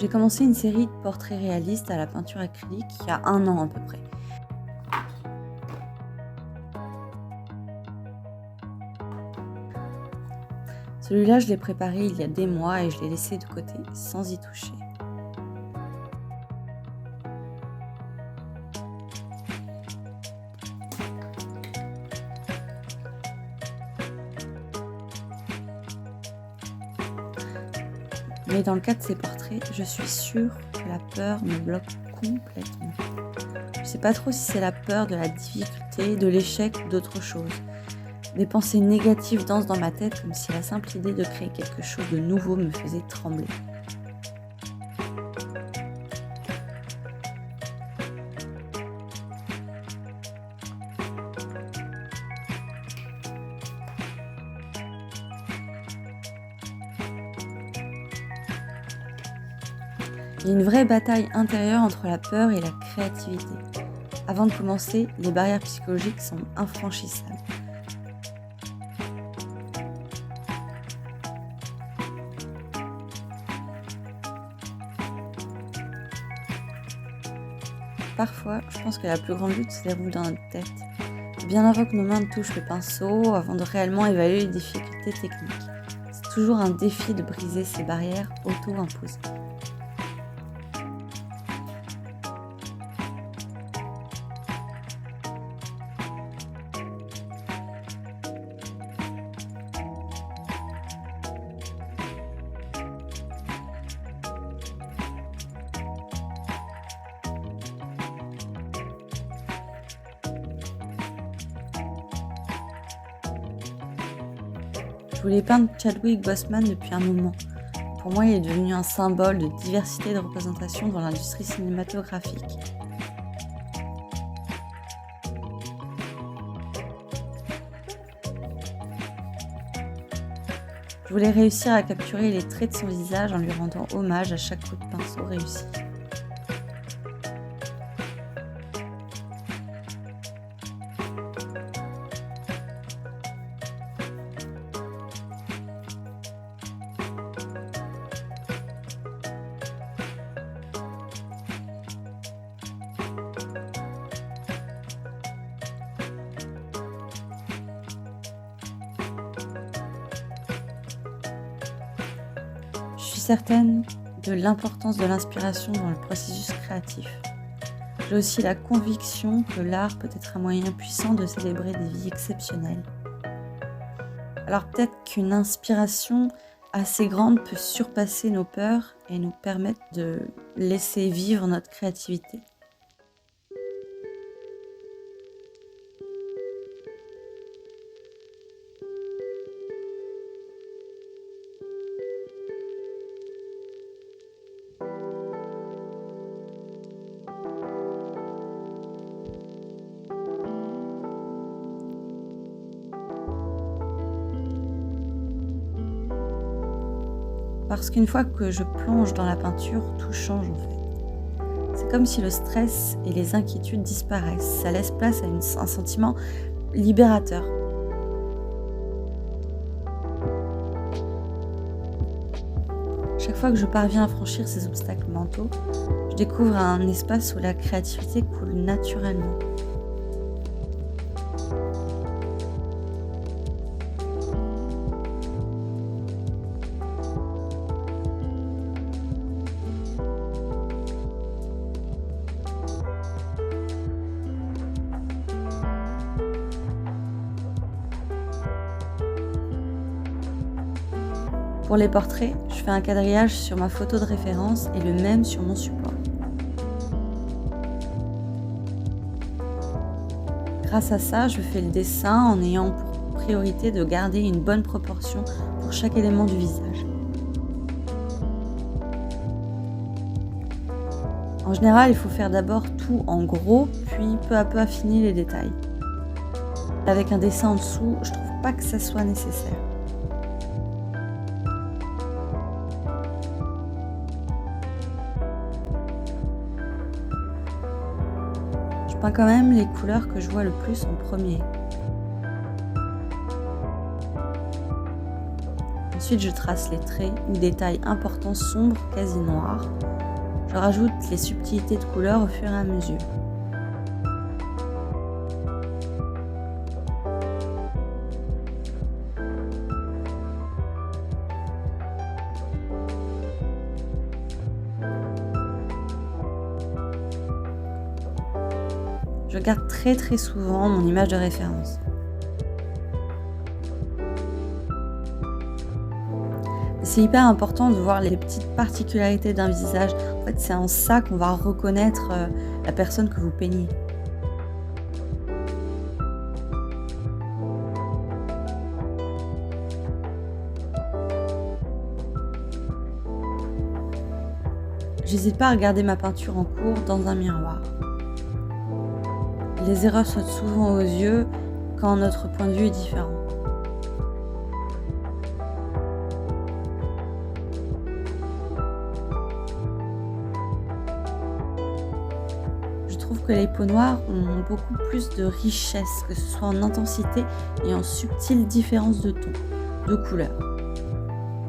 J'ai commencé une série de portraits réalistes à la peinture acrylique il y a 1 an à peu près. Celui-là, je l'ai préparé il y a des mois et je l'ai laissé de côté sans y toucher. Mais dans le cas de ces portraits, je suis sûre que la peur me bloque complètement. Je sais pas trop si c'est la peur de la difficulté, de l'échec ou d'autre chose. Des pensées négatives dansent dans ma tête comme si la simple idée de créer quelque chose de nouveau me faisait trembler. Il y a une vraie bataille intérieure entre la peur et la créativité. Avant de commencer, les barrières psychologiques sont infranchissables. Parfois, je pense que la plus grande lutte se déroule dans notre tête. Bien avant que nos mains ne touchent le pinceau, avant de réellement évaluer les difficultés techniques. C'est toujours un défi de briser ces barrières auto-imposées. Je voulais peindre Chadwick Boseman depuis un moment. Pour moi, il est devenu un symbole de diversité et de représentation dans l'industrie cinématographique. Je voulais réussir à capturer les traits de son visage en lui rendant hommage à chaque coup de pinceau réussi. Je suis certaine de l'importance de l'inspiration dans le processus créatif. J'ai aussi la conviction que l'art peut être un moyen puissant de célébrer des vies exceptionnelles. Alors peut-être qu'une inspiration assez grande peut surpasser nos peurs et nous permettre de laisser vivre notre créativité. Parce qu'une fois que je plonge dans la peinture, tout change en fait. C'est comme si le stress et les inquiétudes disparaissent. Ça laisse place à un sentiment libérateur. Chaque fois que je parviens à franchir ces obstacles mentaux, je découvre un espace où la créativité coule naturellement. Pour les portraits, je fais un quadrillage sur ma photo de référence et le même sur mon support. Grâce à ça, je fais le dessin en ayant pour priorité de garder une bonne proportion pour chaque élément du visage. En général, il faut faire d'abord tout en gros, puis peu à peu affiner les détails. Avec un dessin en dessous, je trouve pas que ça soit nécessaire. Je peins quand même les couleurs que je vois le plus en premier. Ensuite, je trace les traits ou détails importants sombres, quasi noirs. Je rajoute les subtilités de couleurs au fur et à mesure. Je garde très souvent mon image de référence. C'est hyper important de voir les petites particularités d'un visage. En fait, c'est en ça qu'on va reconnaître la personne que vous peignez. J'hésite pas à regarder ma peinture en cours dans un miroir. Les erreurs sautent souvent aux yeux quand notre point de vue est différent. Je trouve que les peaux noires ont beaucoup plus de richesse, que ce soit en intensité et en subtile différence de ton, de couleur.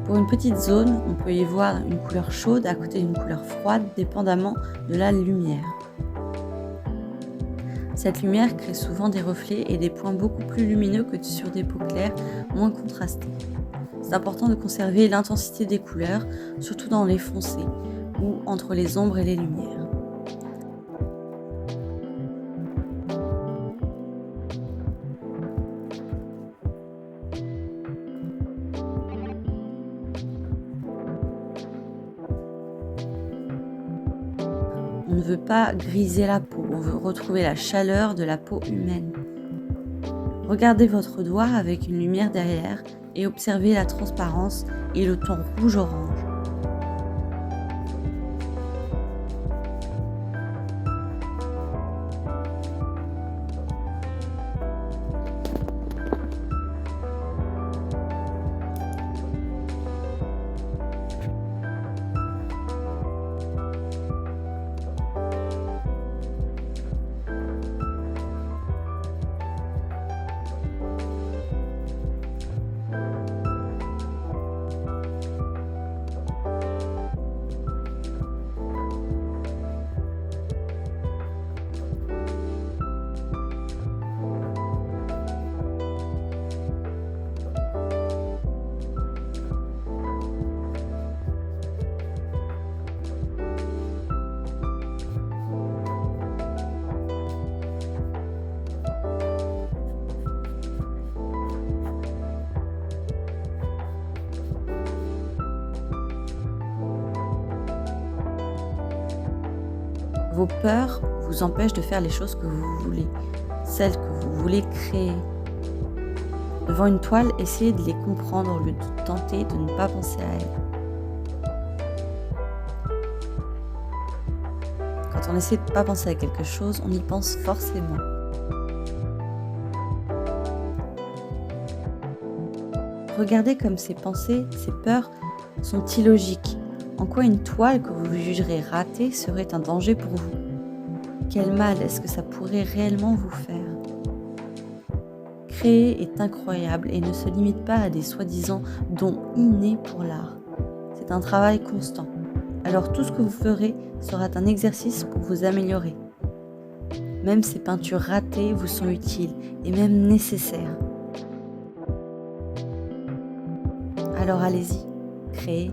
Pour une petite zone, on peut y voir une couleur chaude à côté d'une couleur froide, dépendamment de la lumière. Cette lumière crée souvent des reflets et des points beaucoup plus lumineux que sur des peaux claires, moins contrastées. C'est important de conserver l'intensité des couleurs, surtout dans les foncés ou entre les ombres et les lumières. On ne veut pas griser la peau, on veut retrouver la chaleur de la peau humaine. Regardez votre doigt avec une lumière derrière et observez la transparence et le ton rouge-orange. Vos peurs vous empêchent de faire les choses que vous voulez, celles que vous voulez créer. Devant une toile, essayez de les comprendre au lieu de tenter de ne pas penser à elles. Quand on essaie de ne pas penser à quelque chose, on y pense forcément. Regardez comme ces pensées, ces peurs sont illogiques. En quoi une toile que vous jugerez ratée serait un danger pour vous? Quel mal est-ce que ça pourrait réellement vous faire? Créer est incroyable et ne se limite pas à des soi-disant dons innés pour l'art. C'est un travail constant. Alors tout ce que vous ferez sera un exercice pour vous améliorer. Même ces peintures ratées vous sont utiles et même nécessaires. Alors allez-y, créez.